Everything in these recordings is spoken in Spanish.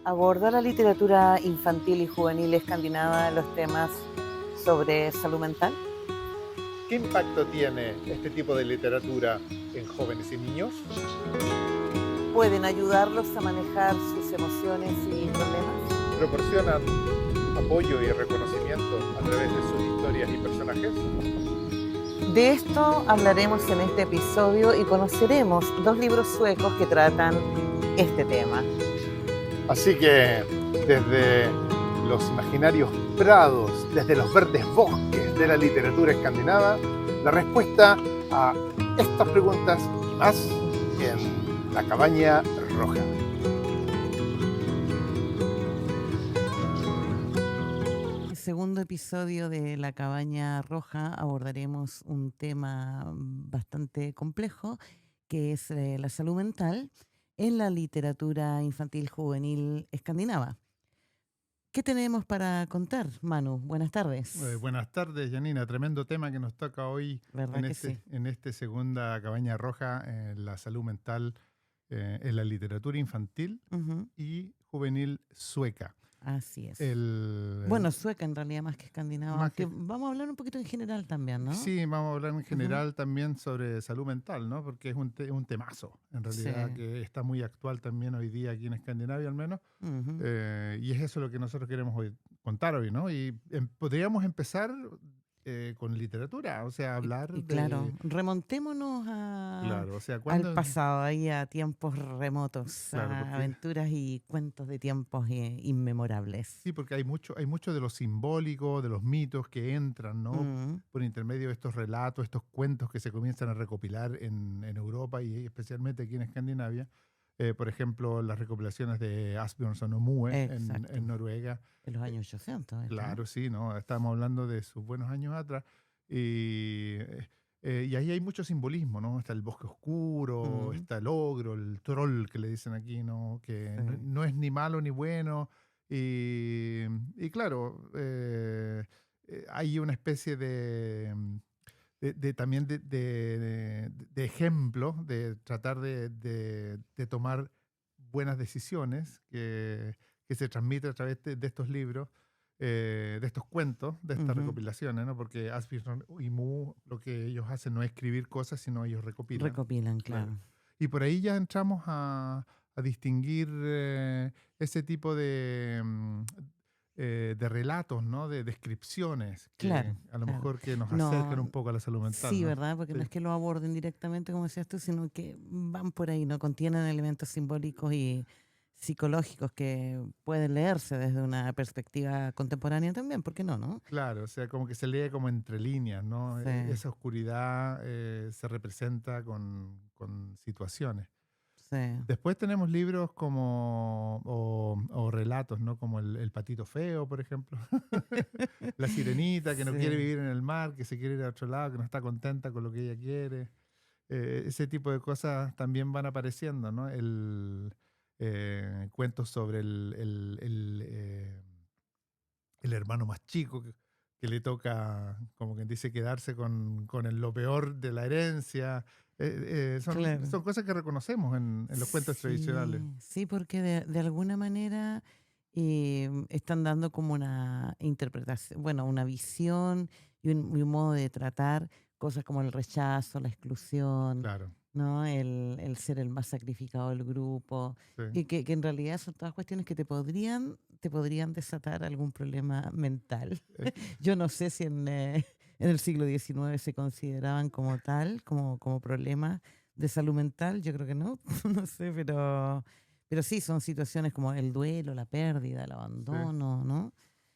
¿Aborda la literatura infantil y juvenil escandinava los temas sobre salud mental? ¿Qué impacto tiene este tipo de literatura en jóvenes y niños? ¿Pueden ayudarlos a manejar sus emociones y problemas? ¿Proporcionan apoyo y reconocimiento a través de sus historias y personajes? De esto hablaremos en este episodio y conoceremos dos libros suecos que tratan este tema. Así que desde los imaginarios prados, desde los verdes bosques de la literatura escandinava, la respuesta a estas preguntas y más en La Cabaña Roja. En el segundo episodio de La Cabaña Roja abordaremos un tema bastante complejo, que es la salud mental en la literatura infantil juvenil escandinava. ¿Qué tenemos para contar, Manu? Buenas tardes. Buenas tardes, Janina. Tremendo tema que nos toca hoy ¿Verdad que sí? en este segunda Cabaña Roja, la salud mental en la literatura infantil Ujú, y juvenil sueca. así es. El, Bueno, sueca en realidad más que escandinava, más aunque que, vamos a hablar un poquito en general también, ¿no? sí, vamos a hablar en Ujú, general también sobre salud mental, ¿no? Porque es un temazo, en sí. realidad, que está muy actual también hoy día aquí en Escandinavia al menos. Ujú. Y es eso lo que nosotros queremos hoy, contar hoy, ¿no? Y podríamos empezar con literatura, o sea, hablar Y claro, de, remontémonos claro, o sea, al cuando, pasado, ahí a tiempos remotos, claro, a porque aventuras y cuentos de tiempos inmemorables. sí, porque hay mucho de lo simbólico, de los mitos que entran, ¿no? Mm, Por intermedio de estos relatos, estos cuentos que se comienzan a recopilar en Europa y especialmente aquí en Escandinavia. Por ejemplo, las recopilaciones de Asbjørnsen og Moe exacto, en Noruega. en los Eh, años 800, esto, ¿no? Claro, sí, ¿no? Estamos hablando de sus buenos años atrás. Y, y ahí hay mucho simbolismo, ¿no? Está el bosque oscuro, Mm, está el ogro, el troll que le dicen aquí, ¿no? Que no, sí. no es ni malo ni bueno. Y, y claro, hay una especie de también de ejemplo, de tratar de tomar buenas decisiones que se transmite a través de estos libros, de estos cuentos, de estas Ujú. recopilaciones, ¿no? Porque Asbjørn y Mu lo que ellos hacen no es escribir cosas, sino ellos recopilan. Recopilan, Claro. claro. Y por ahí ya entramos a distinguir ese tipo de relatos, ¿no? De descripciones que Claro, a lo claro. mejor que nos acercan No, un poco a la salud mental, sí, ¿no? ¿verdad? Porque no Sí, es que lo aborden directamente, como decías tú, sino que van por ahí, ¿no? Contienen elementos simbólicos y psicológicos que pueden leerse desde una perspectiva contemporánea también, ¿por qué no, no? claro, o sea, como que se lee como entre líneas, ¿no? Sí, Esa oscuridad se representa con situaciones. sí, Después tenemos libros como, o relatos, ¿no? Como el patito feo, por ejemplo. La sirenita que no quiere sí. vivir en el mar, que se quiere ir a otro lado, que no está contenta con lo que ella quiere. Ese tipo de cosas también van apareciendo, ¿no? Cuentos sobre el hermano más chico que le toca, como quien dice, quedarse con lo peor de la herencia. Claro. Son cosas que reconocemos en los cuentos tradicionales. Sí, sí, porque de alguna manera están dando como una interpretación, bueno, una visión y un modo de tratar cosas como el rechazo, la exclusión, Claro, ¿no? El ser el más sacrificado del grupo, sí. y que en realidad son todas cuestiones que te podrían desatar algún problema mental. Eh, Yo no sé si en el siglo XIX se consideraban como tal, como problemas de salud mental, yo creo que no, no sé, pero sí, son situaciones como el duelo, la pérdida, el sí, abandono, ¿no?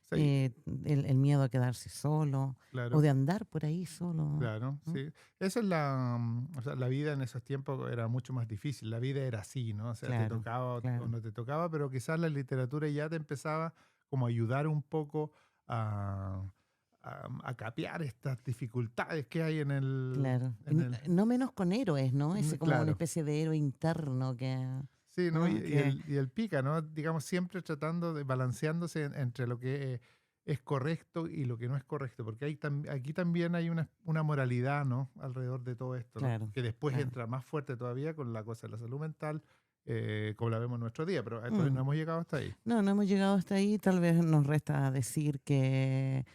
sí, El miedo a quedarse solo o claro, de andar por ahí solo, claro, ¿no? sí. Esa es o sea, la vida en esos tiempos era mucho más difícil. La vida era así, ¿no? O sea, te Claro, tocaba o claro. no te tocaba, pero quizás la literatura ya te empezaba como a ayudar un poco a, a capear estas dificultades que hay Claro. en el, No menos con héroes, ¿no? Ese como una claro. especie de héroe interno que, Sí, ¿no? ¿no? Que, Y el pica, ¿no? Digamos, siempre tratando de balanceándose entre lo que es correcto y lo que no es correcto, porque aquí también hay una moralidad, ¿no? Alrededor de todo esto, ¿no? claro, Que después claro. entra más fuerte todavía con la cosa de la salud mental como la vemos en nuestro día, pero todavía no Mm. hemos llegado hasta ahí. No, no hemos llegado hasta ahí. Tal vez nos resta decir que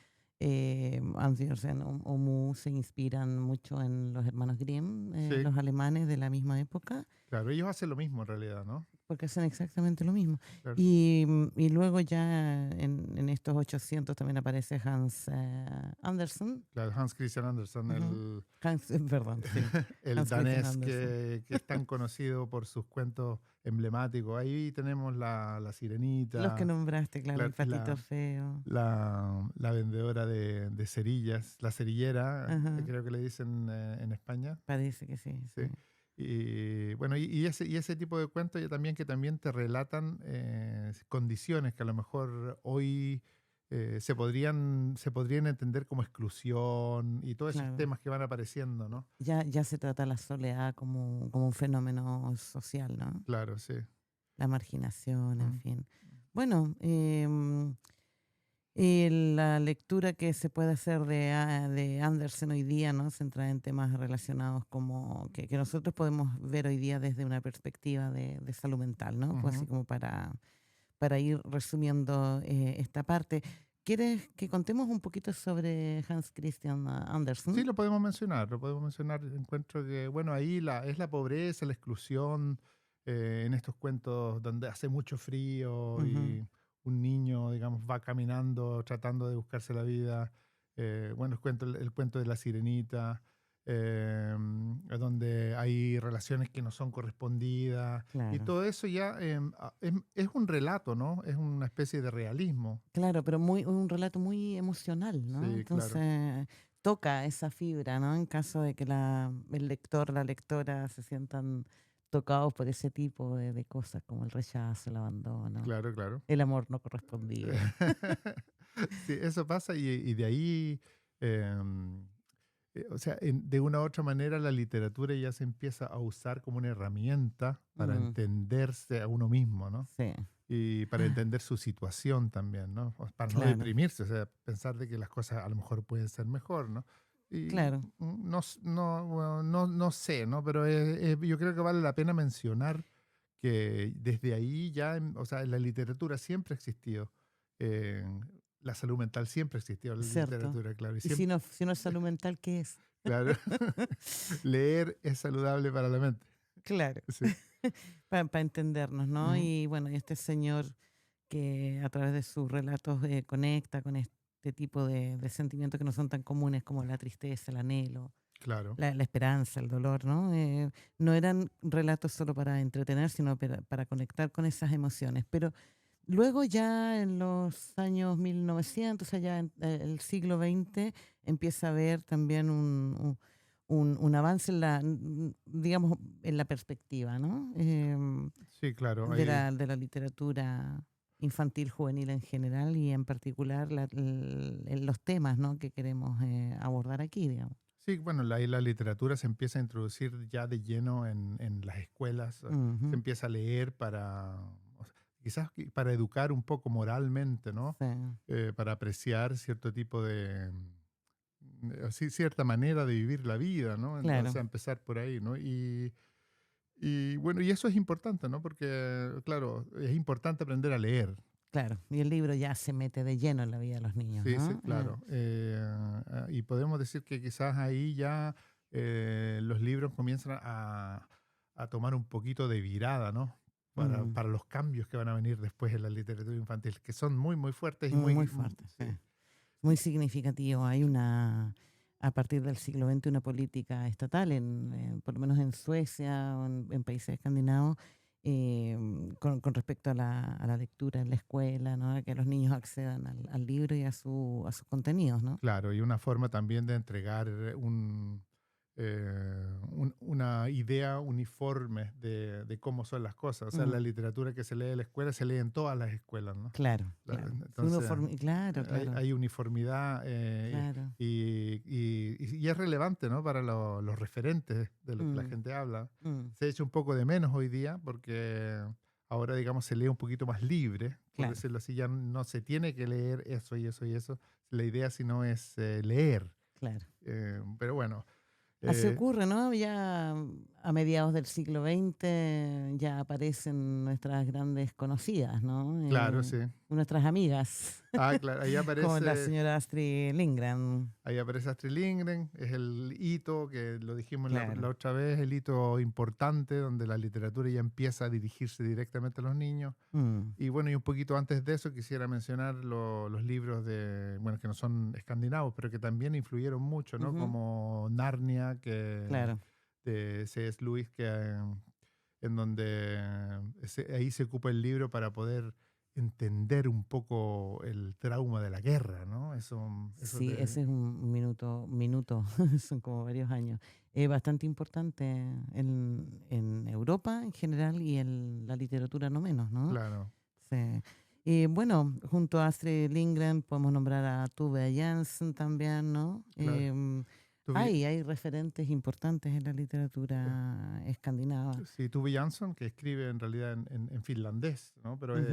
Andersen o Mu se inspiran mucho en los hermanos Grimm, Sí, los alemanes de la misma época, claro, ellos hacen lo mismo en realidad, ¿no? porque hacen exactamente lo mismo. Claro, Y luego ya en estos 800 también aparece Hans Andersen. claro, Hans Christian Andersen, Ujú. Hans, perdón, sí. el Hans Christian danés Andersen. que es tan conocido por sus cuentos emblemáticos. Ahí tenemos la Los que Sirenita, nombraste, claro, la, el patito feo. la vendedora de cerillas, la cerillera, Ajá, creo que le dicen en España. parece que sí, sí. Sí. Y bueno, y ese tipo de cuentos también que también te relatan condiciones que a lo mejor hoy se podrían entender como exclusión y todos esos Claro. temas que van apareciendo, ¿no? Ya se trata la soledad como un fenómeno social, ¿no? Claro, sí. La marginación, en Mm, fin. Bueno, la lectura que se puede hacer de Andersen hoy día, ¿no? Centrada en temas relacionados como que nosotros podemos ver hoy día desde una perspectiva de salud mental, ¿no? Pues así ujú. como para ir resumiendo esta parte. ¿Quieres que contemos un poquito sobre Hans Christian Sí, Andersen? lo podemos mencionar, lo podemos mencionar. Encuentro que, bueno, ahí es la pobreza, la exclusión, en estos cuentos donde hace mucho frío Ujú. y un niño, digamos, va caminando tratando de buscarse la vida. Bueno, el cuento de la sirenita, donde hay relaciones que no son correspondidas y Claro. todo eso ya es un relato, ¿no? Es una especie de realismo. Claro, pero un relato muy emocional, ¿no? Sí, claro. Entonces toca esa fibra, ¿no? En caso de que el lector, la lectora se sientan tocados por ese tipo de cosas como el rechazo, el abandono, Claro, claro. el amor no correspondido. Sí, eso pasa y de ahí, em, o sea, de una u otra manera la literatura ya se empieza a usar como una herramienta para Mm, entenderse a uno mismo, ¿no? sí, Y para entender su situación también, ¿no? Para no claro, deprimirse, o sea, pensar de que las cosas a lo mejor pueden ser mejor, ¿no? Y claro, no sé, ¿no? Pero yo creo que vale la pena mencionar que desde ahí ya, o sea, la literatura siempre ha existido. eh, la salud mental siempre ha existido en la cierto. literatura, claro. Y Y siempre, si no es salud mental, ¿qué es? claro, leer es saludable para la mente. Claro, Sí. para entendernos, ¿no? Ujú. Y bueno, y este señor que a través de sus relatos conecta con este tipo de sentimientos que no son tan comunes como la tristeza, el anhelo, Claro. la esperanza, el dolor, ¿no? No eran relatos solo para entretener, sino para conectar con esas emociones. Pero luego ya en los años 1900, allá en el siglo XX, empieza a haber también un avance en digamos, en la perspectiva, ¿no? Sí, claro. De Ahí, la literatura infantil, juvenil en general y en particular los temas, ¿no? que queremos abordar aquí, digamos. sí, bueno, ahí la literatura se empieza a introducir ya de lleno en las escuelas. Se Ujú, empieza a leer o sea, quizás para educar un poco moralmente, ¿no? sí, Para apreciar cierto tipo de, sí, cierta manera de vivir la vida, ¿no? Entonces, claro, a empezar por ahí, ¿no? Y bueno, y eso es importante, ¿no? Porque, claro, es importante aprender a leer. claro. Y el libro ya se mete de lleno en la vida de los niños, Sí, sí, ¿no? claro. Y podemos decir que quizás ahí ya los libros comienzan a tomar un poquito de virada, ¿no? Mm, Para los cambios que van a venir después en la literatura infantil, que son muy, muy fuertes y muy muy... fuerte, sí. sí, Muy significativo. Hay a partir del siglo XX, una política estatal, por lo menos en Suecia o en países escandinavos, con respecto a la lectura en la escuela, ¿no? A que los niños accedan al libro y a sus contenidos, ¿no? claro, y una forma también de entregar una idea uniforme de cómo son las cosas. O sea, la Mm, literatura que se lee en la escuela se lee en todas las escuelas, ¿no? claro, Claro, claro. Si uno entonces claro, claro, hay uniformidad claro. y es relevante, ¿no? Para los referentes de lo que la Mm, gente habla. mm, Se echa un poco de menos hoy día porque ahora, digamos, se lee un poquito más libre, por claro, decirlo así, ya no se tiene que leer eso y eso y eso. La idea, si no, es leer. claro. Pero bueno. Así Eh, ocurre, ¿no? Ya a mediados del siglo XX ya aparecen nuestras grandes conocidas, ¿no? claro, sí. Nuestras amigas, Ah, claro, como la señora Astrid Lindgren. ahí aparece Astrid Lindgren, es el hito, que lo dijimos la Claro. otra vez, el hito importante donde la literatura ya empieza a dirigirse directamente a los niños. Mm. Y bueno, y un poquito antes de eso quisiera mencionar los libros de, bueno, que no son escandinavos, pero que también influyeron mucho, ¿no? Ujú. Como Narnia, que Claro. de C.S. Lewis, que en donde ahí se ocupa el libro para poder entender un poco el trauma de la guerra, ¿no? Eso Sí, ese es un minuto, son como varios años. Es bastante importante en Europa en general y en la literatura no menos, ¿no? claro, Sí. Y bueno, junto a Astrid Lindgren podemos nombrar a Tove Jansson también, ¿no? claro. Hay referentes importantes en la literatura escandinava. Sí, Tove Jansson, que escribe en realidad en finlandés, ¿no? Pero Ujú.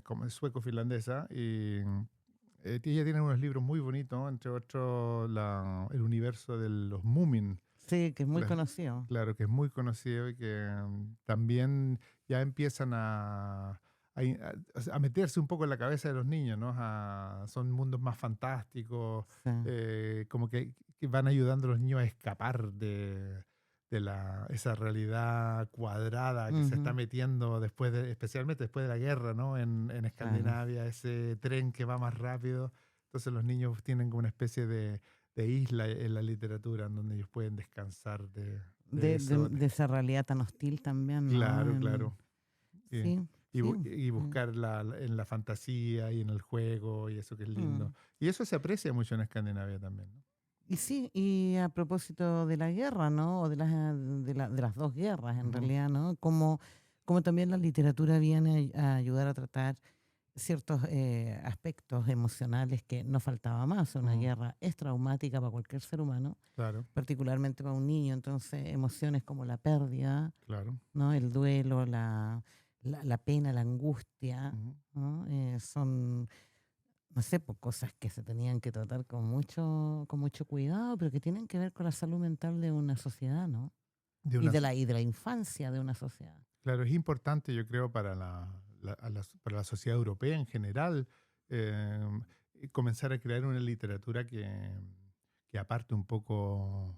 como es sueco-finlandesa, y ella tiene unos libros muy bonitos, ¿no? Entre otros El universo de los Moomin, Sí, que es muy cla- conocido. claro, que es muy conocido y que también ya empiezan o sea, a meterse un poco en la cabeza de los niños, ¿no? Son mundos más fantásticos, Sí. como que van ayudando a los niños a escapar esa realidad cuadrada que se está Ujú. metiendo especialmente después de la guerra, ¿no? En Claro. Escandinavia, ese tren que va más rápido. Entonces los niños tienen como una especie de isla en la literatura en donde ellos pueden descansar de eso. De esa realidad tan hostil también, ¿no? Claro, claro. Y, Sí, sí. y buscar en la fantasía y en el juego y eso que es lindo. Mm. Y eso se aprecia mucho en Escandinavia también, ¿no? Y sí, y a propósito de la guerra, ¿no? O de las dos guerras, en Ujú, realidad, ¿no? Como también la literatura viene a ayudar a tratar ciertos aspectos emocionales que no faltaba más. Una ujú, guerra es traumática para cualquier ser humano, claro, particularmente para un niño. Entonces, emociones como la pérdida, claro. ¿no? El duelo, la pena, la angustia, Ujú. ¿no? Son, no sé, pues, cosas que se tenían que tratar con mucho cuidado, pero que tienen que ver con la salud mental de una sociedad, ¿no? De Y una, y de la infancia de una sociedad. claro, es importante, yo creo, para para la sociedad europea en general, comenzar a crear una literatura que aparte un poco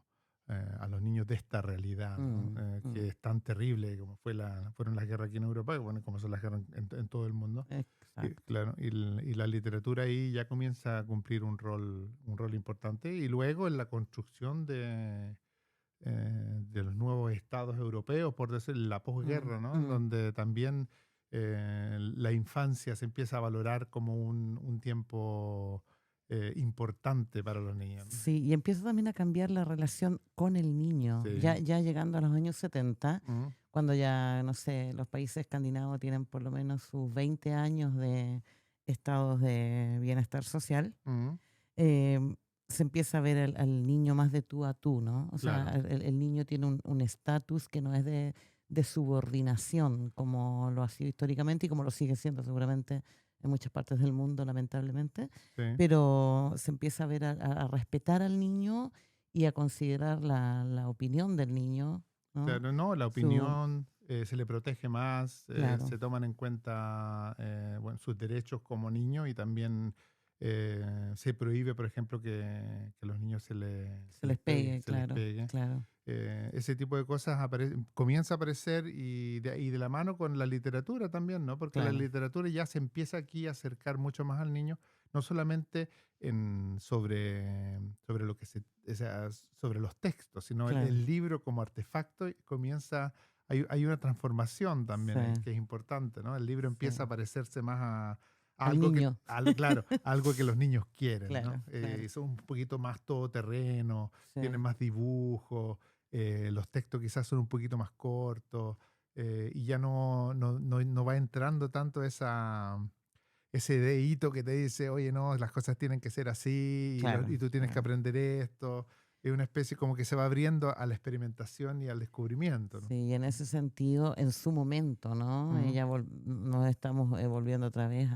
a los niños de esta realidad, ¿no? Mm, Que mm, es tan terrible como fueron las guerras aquí en Europa, y bueno, como son las guerras en todo el mundo. Y, exacto. claro, y la literatura ahí ya comienza a cumplir un rol importante, y luego en la construcción de los nuevos estados europeos, por decir, la Mm, posguerra, ¿no? En mm. donde también la infancia se empieza a valorar como un tiempo importante para los niños, ¿no? Sí, y empieza también a cambiar la relación con el niño, Sí. ya llegando a los años 70, Ujú, cuando ya, no sé, los países escandinavos tienen por lo menos sus 20 años de estados de bienestar social. ujú, em, Se empieza a ver al niño más de tú a tú, ¿no? O sea, claro, el niño tiene un estatus que no es de subordinación, como lo ha sido históricamente y como lo sigue siendo seguramente en muchas partes del mundo, lamentablemente, sí. pero se empieza a ver, a respetar al niño y a considerar la opinión del niño, ¿no? Claro, no, la Su, opinión se le protege más, claro, se toman en cuenta bueno, sus derechos como niño, y también se prohíbe, por ejemplo, que a los niños se les pegue, se les claro, pegue. claro. Ese tipo de cosas comienza a aparecer, y de la mano con la literatura también, ¿no? Porque la Claro. literatura ya se empieza aquí a acercar mucho más al niño, no solamente sobre lo que o sea, sobre los textos, sino Claro, el libro como artefacto hay una transformación también sí, ahí que es importante, ¿no? El libro empieza a sí. parecerse más a Al algo niño, claro, algo que los niños quieren, ¿no? claro, claro. Son un poquito más todoterreno, Sí. tienen más dibujos, los textos quizás son un poquito más cortos, y ya no va entrando tanto ese dedito que te dice, oye, no, las cosas tienen que ser así, Claro, y tú tienes que claro. aprender esto. Es una especie como que se va abriendo a la experimentación y al descubrimiento, ¿no? Sí, y en ese sentido, en su momento, ¿no? Ujú, Nos estamos volviendo otra vez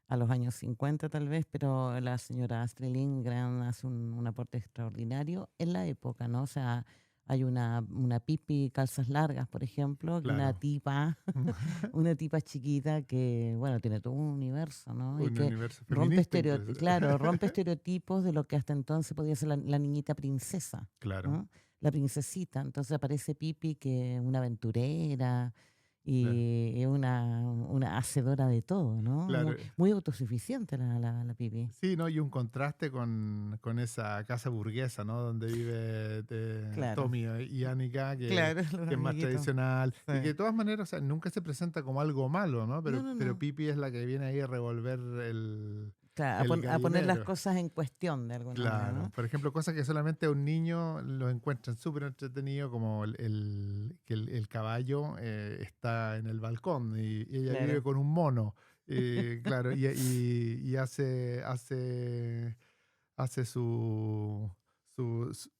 a los años 50 tal vez, pero la señora Astrid Lindgren hace un aporte extraordinario en la época, ¿no? O sea, hay una Pippi calzas largas, por ejemplo, que una Claro. tipa, una tipa chiquita que, bueno, tiene todo un universo, ¿no? Y Un que universo rompe feminista incluso. claro, rompe estereotipos de lo que hasta entonces podía ser la niñita princesa, Claro, ¿no? La princesita. Entonces aparece Pippi, que es una aventurera claro, y es una hacedora de todo, ¿no? Muy, claro. muy autosuficiente la Pippi. Sí, ¿no? Y un contraste con esa casa burguesa, ¿no? Donde vive Claro, Tommy y Annika, claro, los que es más amiguitos. tradicional Sí. y que de todas maneras, o sea, nunca se presenta como algo malo, ¿no? No, no, Pero no. Pipi es la que viene ahí a revolver Claro, el a poner las gallinero. cosas en cuestión de alguna manera, Claro, ¿no? por ejemplo, cosas que solamente a un niño lo encuentran súper entretenido, como que el caballo está en el balcón y ella vive Claro, con un mono. Claro, y hace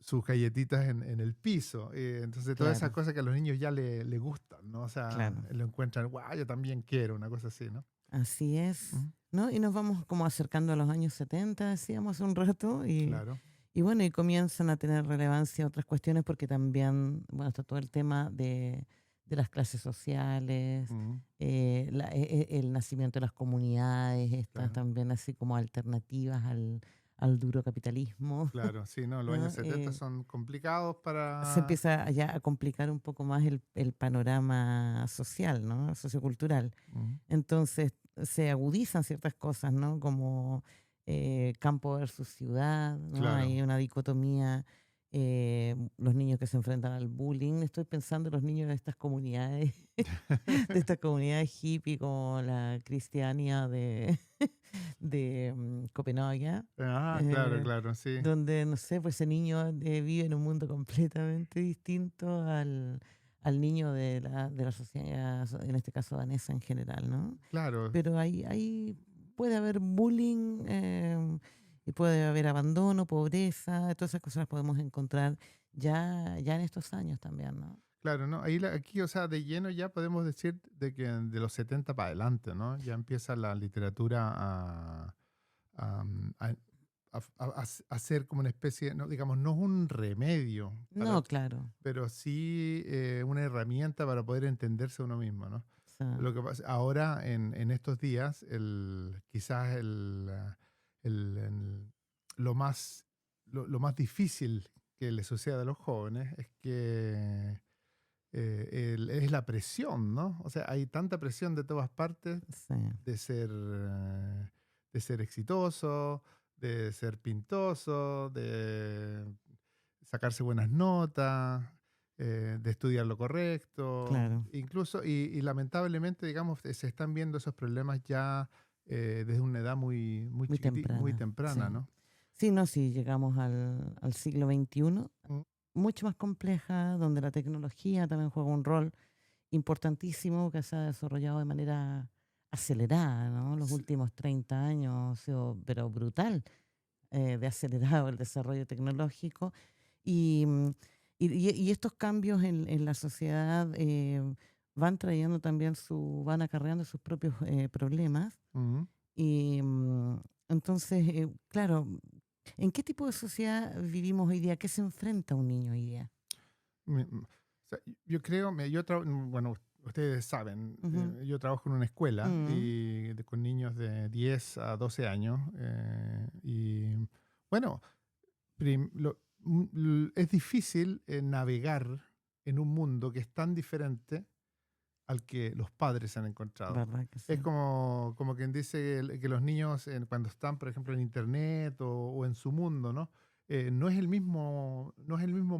sus galletitas en el piso. Entonces, todas esas claro, cosas que a los niños ya le gustan, ¿no? O sea, claro. lo encuentran, guau, yo también quiero, una cosa así, ¿no? Así es, Ujú. ¿no? Y nos vamos como acercando a los años 70, decíamos hace un rato, Claro. y bueno, y comienzan a tener relevancia otras cuestiones porque también, bueno, está todo el tema de las clases sociales, Ujú. el nacimiento de las comunidades, estas Claro. también así como alternativas al duro capitalismo, Claro, sí, no, los años ¿no? 70 son complicados Se para... empieza ya a complicar un poco más el panorama social, ¿no? Sociocultural. Ujú. Entonces se agudizan ciertas cosas, ¿no? Como campo versus ciudad, ¿no? Claro. Hay una dicotomía, los niños que se enfrentan al bullying. Estoy pensando en los niños de estas comunidades, de estas comunidades hippie como la Cristiania de Copenhague, Claro, eh, claro, sí. donde, no sé, pues ese niño vive en un mundo completamente distinto al niño de la sociedad, en este caso danesa en general, ¿no? Claro, Pero ahí puede haber bullying, y puede haber abandono, pobreza, todas esas cosas las podemos encontrar ya en estos años también, ¿no? claro, ¿no? Ahí aquí, o sea, de lleno ya podemos decir de que de los 70 para adelante, ¿no? Ya empieza la literatura a, mm, a- a ser como una especie, no, digamos, no es un remedio, No, claro. pero sí una herramienta para poder entenderse a uno mismo, ¿no? O sea, Lo que pasa, ahora en estos días, quizás el- lo más difícil que le sucede a los jóvenes es que es la presión, ¿no? O sea, hay tanta presión de todas partes sí, de ser, eh, de ser exitoso, de ser pintoso, de sacarse buenas notas, de estudiar lo correcto, claro, incluso, y lamentablemente, digamos, se están viendo esos problemas ya desde una edad muy muy temprana, temprana, sí. ¿no? Sí, no, sí, llegamos al siglo XXI, Mm. mucho más compleja, donde la tecnología también juega un rol importantísimo que se ha desarrollado de manera acelerada, ¿no? Los Sí, últimos 30 años ha sido, pero brutal, de acelerado el desarrollo tecnológico. Y, y estos cambios en la sociedad van trayendo también van acarreando sus propios problemas. ujú. Y entonces, claro, ¿en qué tipo de sociedad vivimos hoy día? ¿Qué se enfrenta un niño hoy día? O sea, yo creo, bueno, ustedes saben, Ujú. yo trabajo en una escuela Mm, con niños de 10 a 12 años y bueno, es difícil navegar en un mundo que es tan diferente al que los padres han encontrado. ¿verdad que Es sí? como quien dice que los niños cuando están, por ejemplo, en internet o en su mundo, ¿no? No es el mismo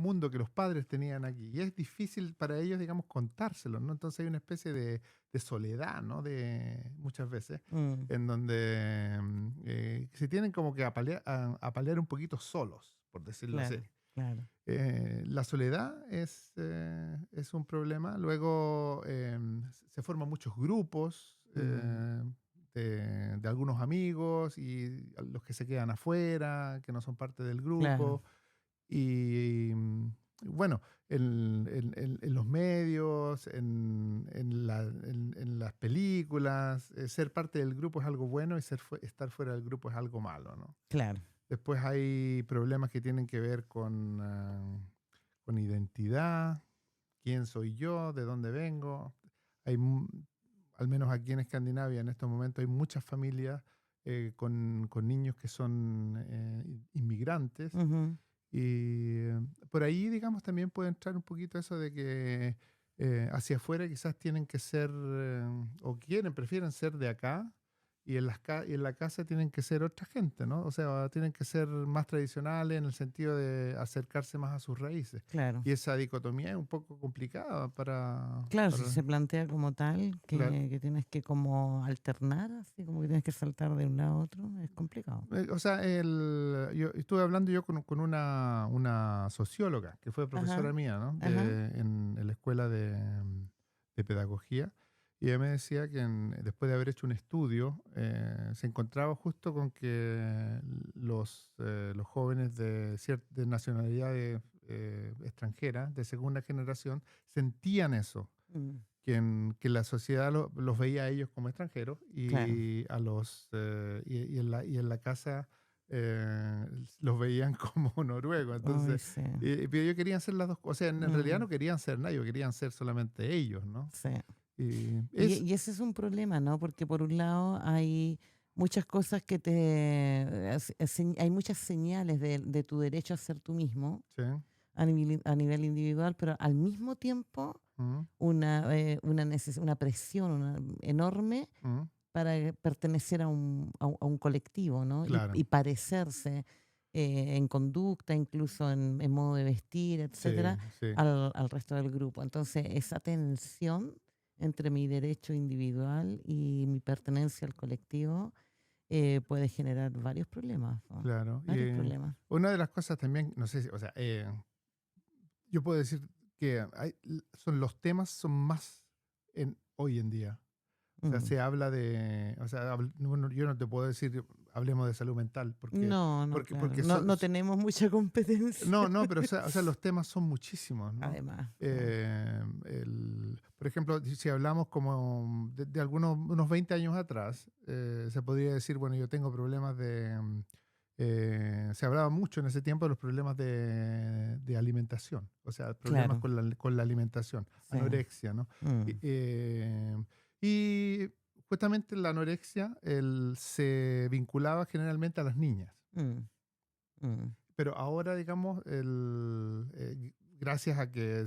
mundo que los padres tenían aquí. Y es difícil para ellos, digamos, contárselo, ¿no? Entonces hay una especie de soledad, ¿no? Muchas veces, Mm, en donde se tienen como que apalear un poquito solos, por decirlo así. claro, claro. La soledad es un problema. Luego se forman muchos grupos Mm, de algunos amigos y los que se quedan afuera, que no son parte del claro. grupo. Y bueno, en los medios, en las películas, ser parte del grupo es algo bueno y estar fuera del grupo es algo malo, ¿no? Claro. Después hay problemas que tienen que ver con identidad, quién soy yo, de dónde vengo. Hay, al menos aquí en Escandinavia, en estos momentos, hay muchas familias con niños que son inmigrantes. Ujú. Y por ahí, digamos, también puede entrar un poquito eso de que hacia afuera quizás tienen que ser, o prefieren ser de acá, y en la casa tienen que ser otra gente, ¿no? O sea, tienen que ser más tradicionales en el sentido de acercarse más a sus raíces. Claro. Y esa dicotomía es un poco complicada Claro, si para se plantea como tal, claro. que tienes que como alternar, así como que tienes que saltar de un lado a otro, es complicado. O sea, yo estuve hablando yo con una socióloga que fue Ajá, profesora mía, ¿no? ajá. En la escuela de pedagogía. Y ella me decía que después de haber hecho un estudio, se encontraba justo con que los jóvenes de nacionalidad extranjera, de segunda generación, sentían eso, Mm, que la sociedad los veía a ellos como extranjeros claro. y en la casa los veían como noruegos. Ay, Entonces, sí, pero ellos querían ser las dos cosas. O sea, en realidad mm, no querían ser nadie, querían ser solamente ellos, ¿no? sí. Y Y ese es un problema, ¿no? Porque por un lado hay muchas cosas que hay muchas señales de tu derecho a ser tú mismo sí, a nivel individual, pero al mismo tiempo mm, una presión enorme mm, para pertenecer a un colectivo, ¿no? claro, Y parecerse en conducta, incluso en modo de vestir, sí, etcétera, sí, al resto del grupo. Entonces, esa tensión entre mi derecho individual y mi pertenencia al colectivo puede generar varios problemas, ¿no? claro. Varios problemas. Una de las cosas también, no sé si, o sea, yo puedo decir que los temas son más hoy en día. O sea, Mm. se habla de, o sea, bueno, yo no te puedo decir, hablemos de salud mental, No, no, claro. porque No, no tenemos mucha competencia, no, no, pero o sea, los temas son muchísimos, ¿no? además. Sí. Por ejemplo, si hablamos como de algunos unos 20 años atrás, se podría decir, bueno, yo tengo problemas se hablaba mucho en ese tiempo de los problemas de alimentación, o sea, problemas Claro, con la alimentación, sí. anorexia, ¿no? Y, Mm, y justamente la anorexia se vinculaba generalmente a las niñas. mm, mm. Pero ahora, digamos, gracias a que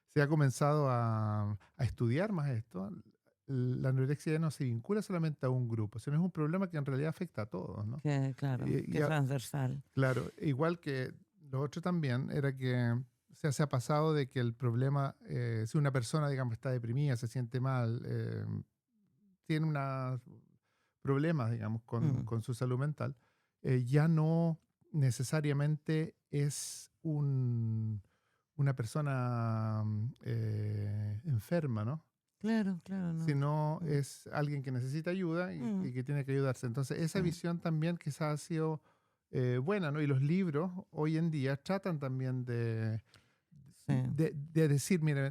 se ha comenzado a estudiar más esto, la anorexia ya no se vincula solamente a un grupo, sino es un problema que en realidad afecta a todos, ¿no? Que, claro, Y, que y a- transversal. claro, igual que lo otro también era que se ha pasado de que el problema, si una persona, digamos, está deprimida, se siente mal, tiene unos problemas, digamos, Mm, con su salud mental, ya no necesariamente es una persona enferma, ¿no? claro, claro, no. Sino Mm, es alguien que necesita ayuda mm, y que tiene que ayudarse. Entonces, esa sí, visión también quizás ha sido buena, ¿no? Y los libros hoy en día tratan también sí, de decir, mira,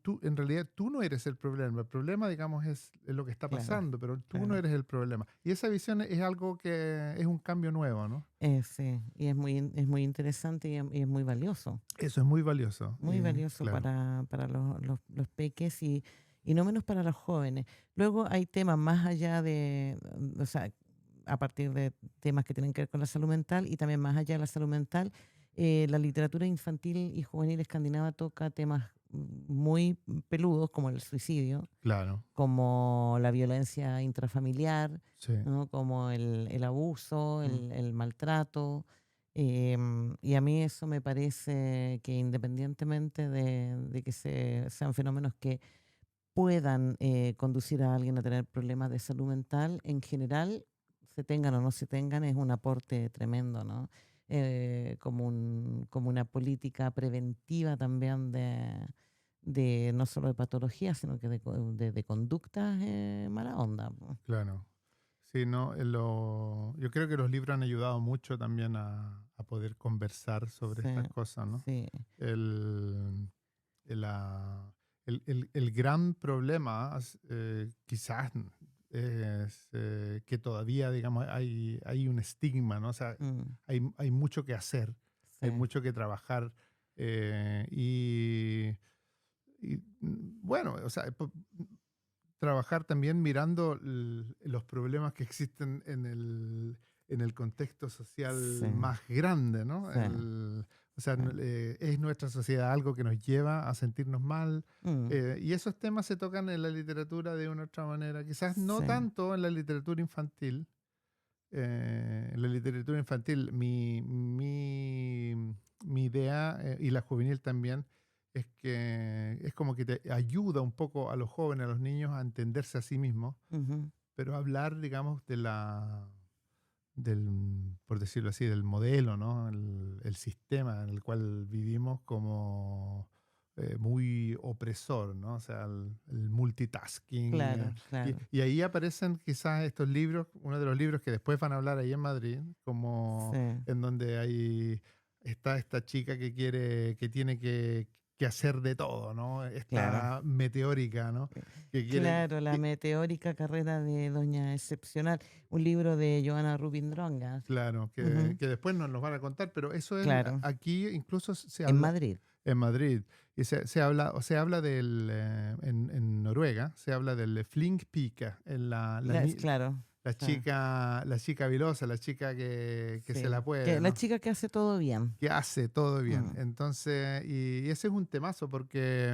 tú, en realidad tú no eres el problema, digamos, es lo que está claro, pasando, pero tú no claro. eres el problema. Y esa visión es algo que es un cambio nuevo, ¿no? Sí, y es muy interesante y es Eso es muy valioso, muy valioso claro. para los peques y no menos para los jóvenes. Luego hay temas más allá o sea, a partir de temas que tienen que ver con la salud mental y también más allá de la salud mental, la literatura infantil y juvenil escandinava toca temas muy peludos como el suicidio, Claro, como la violencia intrafamiliar, sí, ¿no? Como el abuso, mm, el maltrato. Y a mí eso me parece que independientemente de que sean fenómenos que puedan conducir a alguien a tener problemas de salud mental, en general, se tengan o no se tengan, es un aporte tremendo, ¿no? Como una política preventiva también de no solo de patologías, sino que de conductas mala onda, po. claro. Sí, no, yo creo que los libros han ayudado mucho también a poder conversar sobre Sí, estas cosas, ¿no? sí. El, el, ah, el gran problema, quizás, es que todavía, digamos, hay un estigma, ¿no? O sea, Mm, hay mucho que hacer, hay sí, mucho que trabajar, bueno, o sea, trabajar también mirando los problemas que existen en el contexto sí, social más grande, ¿no? sí, O sea, sí. es nuestra sociedad algo que nos lleva a sentirnos mal, Mm, y esos temas se tocan en la literatura de una u otra manera, quizás no sí. tanto en la literatura infantil. En la literatura infantil, mi idea, y la juvenil también, es que es como que te ayuda un poco a los jóvenes, a los niños, a entenderse a sí mismos, Ujú. pero hablar, digamos, por decirlo así, del modelo, ¿no? El sistema en el cual vivimos como muy opresor, ¿no? O sea, el multitasking. Claro, claro. Y ahí aparecen quizás estos libros, uno de los libros que después van a hablar ahí en Madrid, Sí, como en donde está esta chica que tiene que hacer de todo, ¿no? claro. Esta meteórica, ¿no? Que quiere, Claro, la meteórica carrera de Doña Excepcional, un libro de Joana Rubin Drogas. Claro, Ujú. que después nos van a contar, pero eso es, Claro, aquí incluso se en habla Madrid. en Madrid, y se habla en Noruega, se habla del Flinkpika, Claro, sí, la chica vilosa, la chica que se sí. la puede, Que la ¿no? chica que hace todo bien. Que hace todo bien. Mm, Entonces, y ese es un temazo porque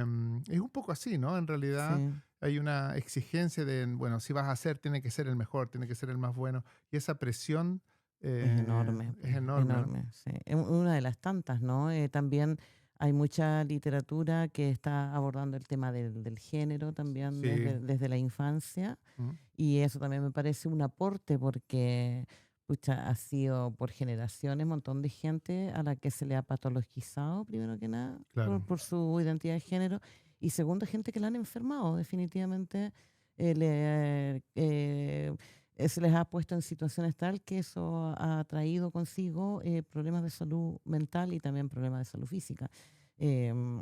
es un poco así, ¿no? En realidad sí, hay una exigencia de, bueno, si vas a hacer, tiene que ser el mejor, tiene que ser el más bueno. Y esa presión es enorme, es pues, enorme, ¿no? enorme, sí. Es una de las tantas, ¿no? También hay mucha literatura que está abordando el tema del género también Sí. desde la infancia. Mm, Y eso también me parece un aporte porque pucha, ha sido por generaciones un montón de gente a la que se le ha patologizado, primero que nada, claro, por su identidad de género. Y segundo, gente que la han enfermado. Definitivamente se les ha puesto en situaciones tal que eso ha traído consigo problemas de salud mental y también problemas de salud física. Em,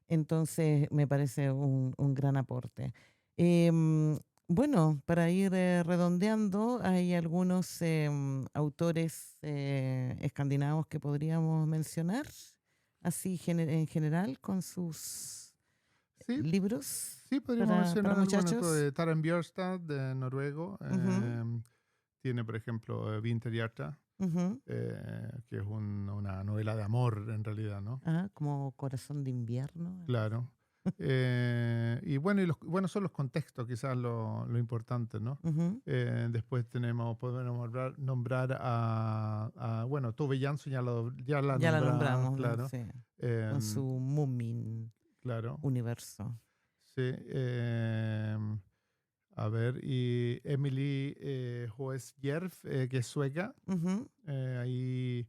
entonces, me parece un gran aporte. Em, bueno, para ir redondeando, hay algunos autores escandinavos que podríamos mencionar, así en general, con sus sí, libros sí, podríamos para mencionar algunos. muchachos. Taran Bjørstad, de noruego, Ujú, tiene, por ejemplo, Vinterhjarta, ujú. que es una novela de amor en realidad, ¿no? Ah, como Corazón de Invierno, algo así. Claro. Y bueno, bueno, son los contextos quizás lo importante, ¿no? Ujú. Después podemos nombrar bueno, Tove Jansson ya la Ya la nombramos, nombramos, ¿no? claro. Sí, con su em, Moomin claro, universo. sí. A ver, y Emily Hoesjärv, que es sueca, Ujú. ahí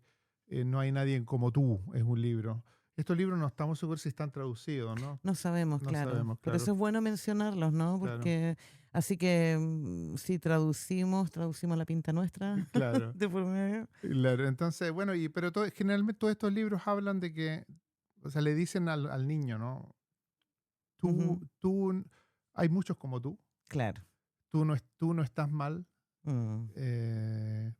no hay nadie como tú, es un libro. Estos libros no estamos seguros si están traducidos, ¿no? No sabemos, No claro. sabemos, Por claro, eso es bueno mencionarlos, ¿no? claro, Porque así que si traducimos la pinta nuestra claro, de por medio. claro. Entonces, bueno, pero generalmente todos estos libros hablan de que, o sea, le dicen al niño, ¿no? Ujú. Hay muchos como Claro. tú no estás mal, Mm, eh,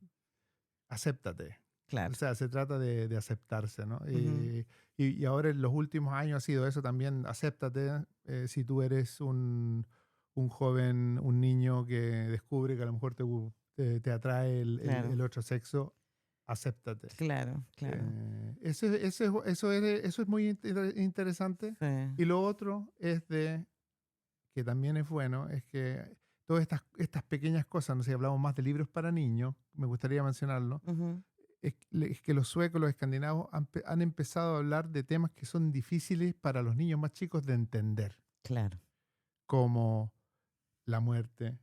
acéptate. O claro. sea, se trata de aceptarse, ¿no? Ujú. Y ahora en los últimos años ha sido eso también, acéptate, si tú eres un joven, un niño que descubre que a lo mejor te atrae Claro. el otro sexo, acéptate. Claro, claro. Eso es muy interesante. Sí. Y lo otro que también es bueno, es que todas estas pequeñas cosas, no sé, si hablamos más de libros para niños, me gustaría mencionarlo, Ujú. es que los suecos, los escandinavos han empezado a hablar de temas que son difíciles para los niños más chicos de entender, Claro. como la muerte,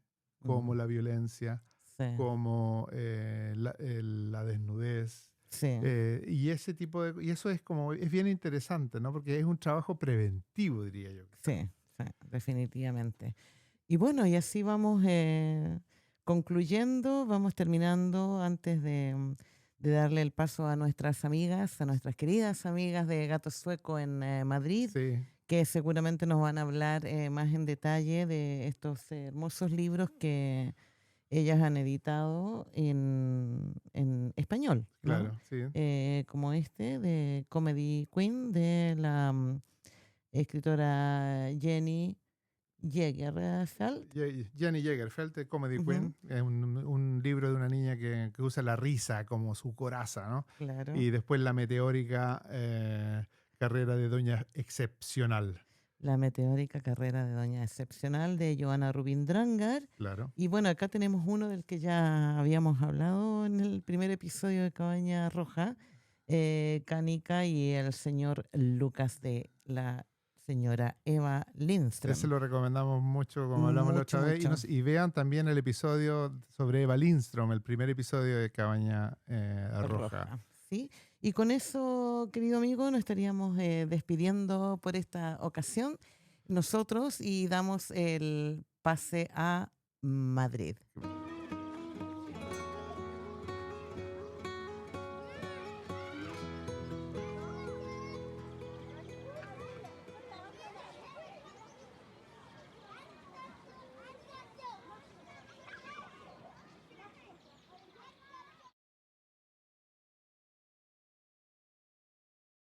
como Mm, la violencia, sí. como la desnudez. Sí. Y ese tipo y eso es bien interesante, ¿no? Porque es un trabajo preventivo, diría yo, quizás. Sí. Sí. Definitivamente. Y bueno, y así vamos concluyendo, vamos terminando antes de darle el paso a nuestras amigas, a nuestras queridas amigas de Gato Sueco en Madrid, Sí, que seguramente nos van a hablar más en detalle de estos hermosos libros que ellas han editado en español, ¿no? claro, sí. Como este de Comedy Queen de la escritora Jenny Jägerfeld. Jenny Jagerfeld, Comedy Ujú, Queen, es un libro de una niña que usa la risa como su coraza, ¿no? claro. Y después la meteórica carrera de Doña Excepcional, La meteórica carrera de Doña Excepcional de Joana Rubin Drangar. claro. Y bueno, acá tenemos uno del que ya habíamos hablado en el primer episodio de Cabaña Roja, Canica y el señor Lucas de la señora Eva Ese Lindström. lo recomendamos mucho, como hablamos la Mucho, otra vez. mucho. Y vean también el episodio sobre Eva Lindström, el primer episodio de Cabaña Roja. Roja, ¿sí? Y con eso, querido amigo, nos estaríamos despidiendo por esta ocasión nosotros y damos el pase a Madrid.